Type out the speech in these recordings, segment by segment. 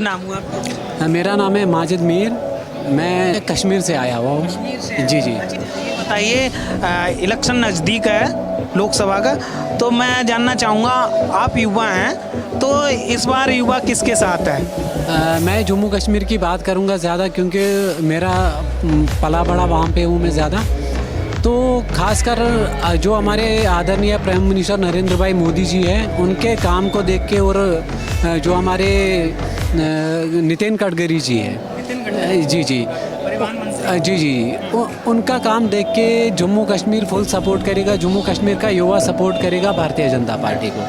नाम हुआ आपका? मेरा नाम है माजिद मीर। मैं कश्मीर से आया हुआ हूँ। जी जी। बताइए, इलेक्शन नज़दीक है लोकसभा का, तो मैं जानना चाहूँगा, आप युवा हैं तो इस बार युवा किसके साथ है? मैं जम्मू कश्मीर की बात करूँगा ज़्यादा, क्योंकि मेरा पला बड़ा वहाँ पे हूँ मैं ज़्यादा। तो खासकर जो हमारे आदरणीय प्राइम मिनिस्टर नरेंद्र भाई मोदी जी हैं, उनके काम को देख के, और जो हमारे नितिन गडकरी जी हैं, जी जी जी जी, उनका काम देख के जम्मू कश्मीर फुल सपोर्ट करेगा। जम्मू कश्मीर का युवा सपोर्ट करेगा भारतीय जनता पार्टी को।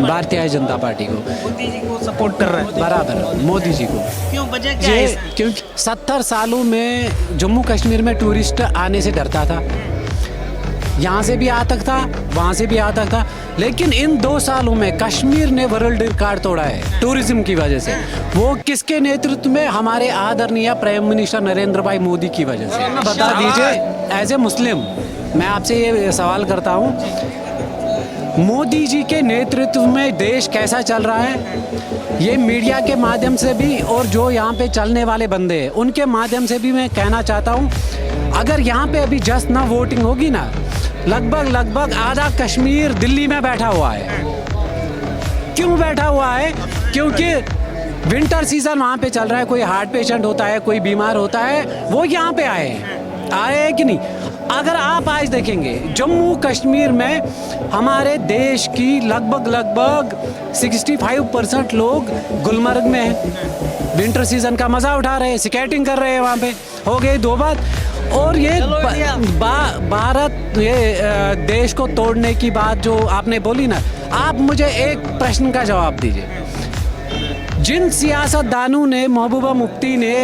भारतीय जनता पार्टी को, मोदी जी को सपोर्ट कर रहा है बराबर मोदी जी को। क्यों, वजह क्या है इसकी? क्योंकि 70 सालों में जम्मू कश्मीर में टूरिस्ट आने से डरता था। यहाँ से भी आता था, वहाँ से भी आता था, लेकिन इन 2 सालों में कश्मीर ने वर्ल्ड रिकॉर्ड तोड़ा है टूरिज्म की वजह से। वो किसके नेतृत्व में? हमारे आदरणीय प्राइम मिनिस्टर नरेंद्र भाई मोदी की वजह से। बता दीजिए, एज ए मुस्लिम मैं आपसे ये सवाल करता हूँ, मोदी जी के नेतृत्व में देश कैसा चल रहा है? ये मीडिया के माध्यम से भी, और जो यहाँ पे चलने वाले बंदे हैं उनके माध्यम से भी मैं कहना चाहता हूँ, अगर यहाँ पे अभी जस्ट ना वोटिंग होगी ना, लगभग आधा कश्मीर दिल्ली में बैठा हुआ है। क्यों बैठा हुआ है? क्योंकि विंटर सीजन वहाँ पे चल रहा है। कोई हार्ट पेशेंट होता है, कोई बीमार होता है, वो यहाँ पे आए हैं कि नहीं? अगर आप आज देखेंगे जम्मू कश्मीर में हमारे देश की लगभग 65% लोग गुलमर्ग में हैं। विंटर सीजन का मज़ा उठा रहे हैं, स्केटिंग कर रहे हैं वहाँ पे। हो गई 2 बात। और ये भारत, ये देश को तोड़ने की बात जो आपने बोली ना, आप मुझे एक प्रश्न का जवाब दीजिए। जिन सियासतदानों ने, महबूबा मुफ्ती ने,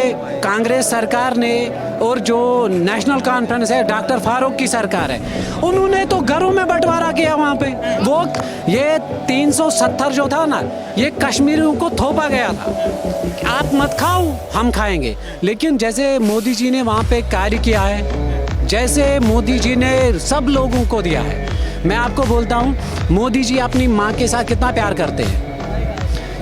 कांग्रेस सरकार ने, और जो नेशनल कॉन्फ्रेंस है, डॉक्टर फारूक की सरकार है, उन्होंने तो घरों में बंटवारा किया वहाँ पे। वो ये 370 जो था ना, ये कश्मीरियों को थोपा गया था। आप मत खाओ, हम खाएंगे। लेकिन जैसे मोदी जी ने वहाँ पे कार्य किया है, जैसे मोदी जी ने सब लोगों को दिया है, मैं आपको बोलता हूँ, मोदी जी अपनी माँ के साथ कितना प्यार करते हैं।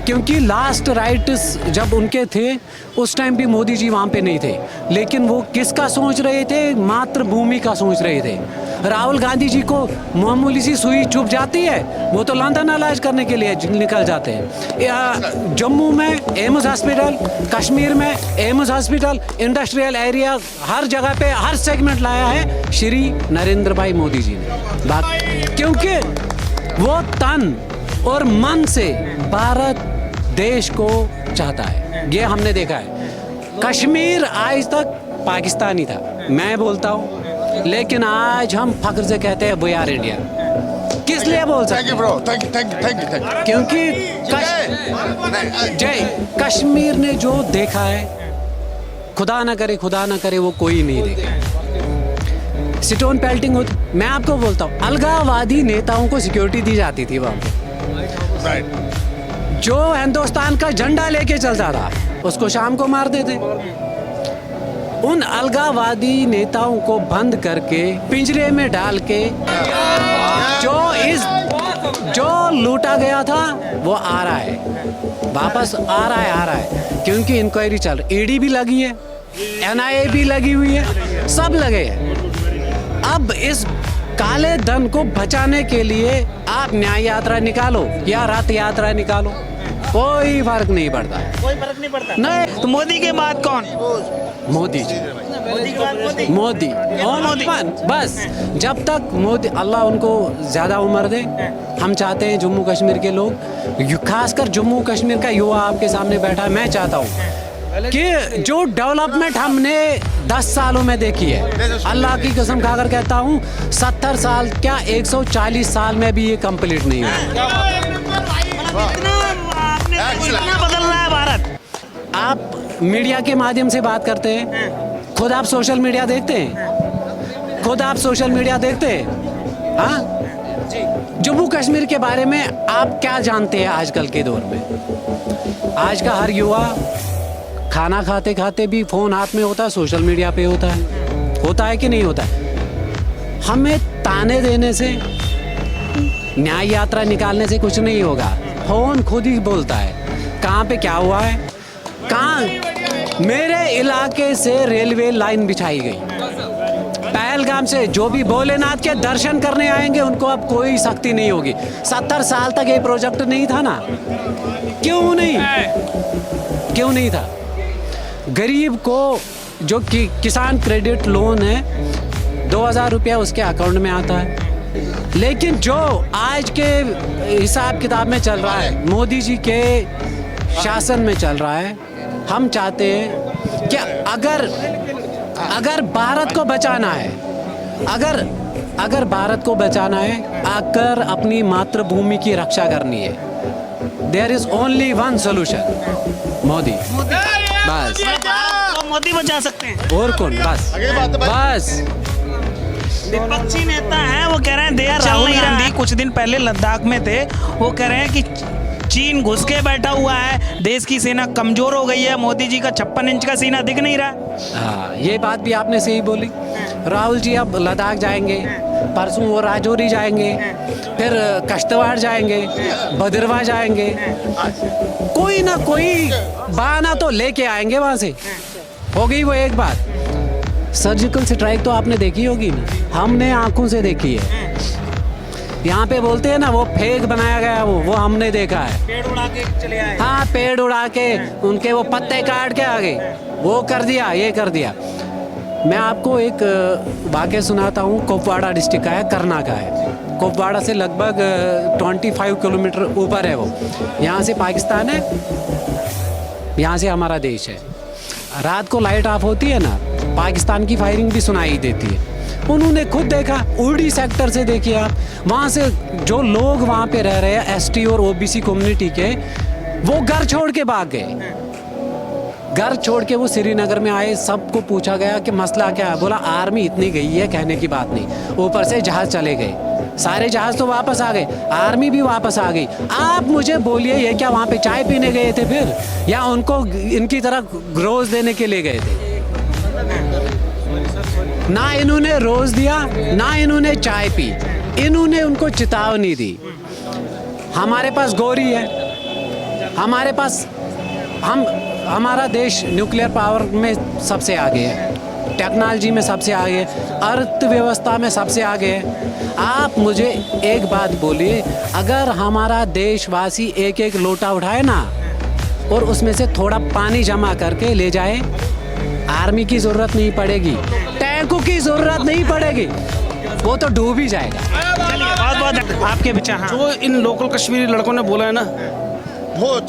क्योंकि लास्ट राइट्स जब उनके थे, उस टाइम भी मोदी जी वहाँ पे नहीं थे, लेकिन वो किसका सोच रहे थे? मातृभूमि का सोच रहे थे। राहुल गांधी जी को मामूली सी सुई चुभ जाती है, वो तो लंदन इलाज करने के लिए निकल जाते हैं। जम्मू में एम्स हॉस्पिटल, कश्मीर में एम्स हॉस्पिटल, इंडस्ट्रियल एरिया, हर जगह पे हर सेगमेंट लाया है श्री नरेंद्र भाई मोदी जी ने। क्योंकि वो तन और मन से भारत देश को चाहता है, ये हमने देखा है। कश्मीर आज तक पाकिस्तानी था, मैं बोलता हूँ, लेकिन आज हम फख्र से कहते हैं वी आर इंडिया। किस लिए बोल सकते हैं? Thank you. क्योंकि कश्मीर ने जो देखा है, खुदा ना करे वो कोई नहीं देखे। स्टोन पेल्टिंग होती, मैं आपको बोलता हूँ, अलगाववादी नेताओं को सिक्योरिटी दी जाती थी वहाँ पे। जो हिंदुस्तान का झंडा लेके चलता था, उसको शाम को मार देते। उन अलगाववादी नेताओं को बंद करके पिंजरे में डाल के जो लूटा गया था वो आ रहा है, वापस आ रहा है। क्योंकि इंक्वायरी चल रही, ईडी भी लगी है, NIA भी लगी हुई है, सब लगे हैं। अब इस काले धन को बचाने के लिए आप न्याय यात्रा निकालो या रथ यात्रा निकालो, कोई फर्क नहीं पड़ता। कोई फर्क नहीं पड़ता। नहीं। तो मोदी के बाद कौन? मोदी जी। मोदी के बाद मोदी। मोदी बस। जब तक मोदी, अल्लाह उनको ज़्यादा उम्र दे। हम चाहते हैं जम्मू कश्मीर के लोग, खासकर जम्मू कश्मीर का युवा आपके सामने बैठा है, मैं चाहता हूँ कि जो डेवलपमेंट हमने 10 सालों में देखी है, अल्लाह की कसम खाकर कहता हूँ, 70 साल क्या 140 साल में भी ये कंप्लीट नहीं हुआ। इतना बदल रहा है भारत। आप मीडिया के माध्यम से बात करते हैं, खुद आप सोशल मीडिया देखते हैं, हाँ? जम्मू कश्मीर के बारे में आप क्या जानते हैं आजकल के दौर में? आज का हर युवा खाना खाते खाते भी फोन हाथ में होता है, सोशल मीडिया पे होता है कि नहीं होता है? हमें ताने देने से, न्याय यात्रा निकालने से कुछ नहीं होगा। फोन खुद ही बोलता है। कहाँ पे क्या हुआ है, कहाँ मेरे इलाके से रेलवे लाइन बिछाई गई। पहलगाम से जो भी भोलेनाथ के दर्शन करने आएंगे उनको अब कोई सख्ती नहीं होगी। 70 साल तक ये प्रोजेक्ट नहीं था ना, क्यों नहीं था? गरीब को जो किसान क्रेडिट लोन है 2000 रुपया उसके अकाउंट में आता है, लेकिन जो आज के हिसाब किताब में चल रहा है, मोदी जी के शासन में चल रहा है, हम चाहते हैं कि अगर भारत को बचाना है, अगर भारत को बचाना है, अगर अपनी मातृभूमि की रक्षा करनी है, there is only one solution, Modi. बस तो मोदी बचा सकते हैं। और कौन? बस विपक्षी नेता हैं, वो कह रहे हैं देर राहुल गांधी कुछ दिन पहले लद्दाख में थे, वो कह रहे हैं कि चीन घुस के बैठा हुआ है, देश की सेना कमजोर हो गई है, मोदी जी का 56 इंच का सीना दिख नहीं रहा। हाँ, ये बात भी आपने सही बोली। राहुल जी अब लद्दाख जाएंगे, परसों वो राजौरी जाएंगे, फिर कश्तवाड़ जाएंगे, भद्रवाह जाएंगे, कोई ना कोई बहाना तो लेके आएंगे वहाँ से। हो गई वो एक बात। सर्जिकल स्ट्राइक तो आपने देखी होगी ना, हमने आंखों से देखी है। यहाँ पे बोलते हैं ना वो फेक बनाया गया, वो हमने देखा है। पेड़ उड़ा के चले आए। हाँ, पेड़ उड़ा के उनके वो पत्ते काट के आ गए, वो कर दिया, ये कर दिया। मैं आपको एक वाक़या सुनाता हूँ, कुपवाड़ा डिस्ट्रिक्ट का है, करना का है। कुपवाड़ा से लगभग 25 किलोमीटर ऊपर है वो। यहाँ से पाकिस्तान है, यहाँ से हमारा देश है। रात को लाइट ऑफ होती है ना, पाकिस्तान की फायरिंग भी सुनाई देती है। उन्होंने खुद देखा, उड़ी सेक्टर से देखिए आप, वहाँ से जो लोग वहाँ पे रह रहे हैं एसटी और ओबीसी कम्युनिटी के, वो घर छोड़ के भाग गए। घर छोड़ के वो श्रीनगर में आए, सबको पूछा गया कि मसला क्या है, बोला आर्मी इतनी गई है, कहने की बात नहीं। ऊपर से जहाज़ चले गए, सारे जहाज़ तो वापस आ गए, आर्मी भी वापस आ गई। आप मुझे बोलिए ये क्या वहाँ पे चाय पीने गए थे फिर, या उनको इनकी तरह रोज़ देने के लिए गए थे? ना इन्होंने रोज़ दिया, ना इन्होंने चाय पी, इन्होंने उनको चेतावनी दी। हमारे पास गौरी है, हमारे पास हमारा देश न्यूक्लियर पावर में सबसे आगे है, टेक्नोलॉजी में सबसे आगे है, अर्थव्यवस्था में सबसे आगे है। आप मुझे एक बात बोलिए, अगर हमारा देशवासी एक एक लोटा उठाए ना और उसमें से थोड़ा पानी जमा करके ले जाए, आर्मी की ज़रूरत नहीं पड़ेगी, टैंकों की ज़रूरत नहीं पड़ेगी, वो तो डूब ही जाएगा। बहुत बहुत आपके विचार। हाँ। जो इन लोकल कश्मीरी लड़कों ने बोला है ना, बहुत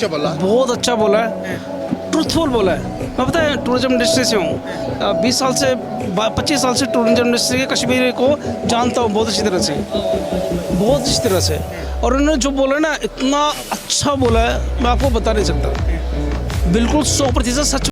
अच्छा बोला है, ट्रूथफुल बोला है। मैं पता है टूरिज्म इंडस्ट्री से हूँ, 25 साल से टूरिज्म इंडस्ट्री के कश्मीरी को जानता हूँ बहुत अच्छी तरह से। और उन्होंने जो बोला ना, इतना अच्छा बोला है, मैं आपको बता नहीं सकता। बिल्कुल 100% सच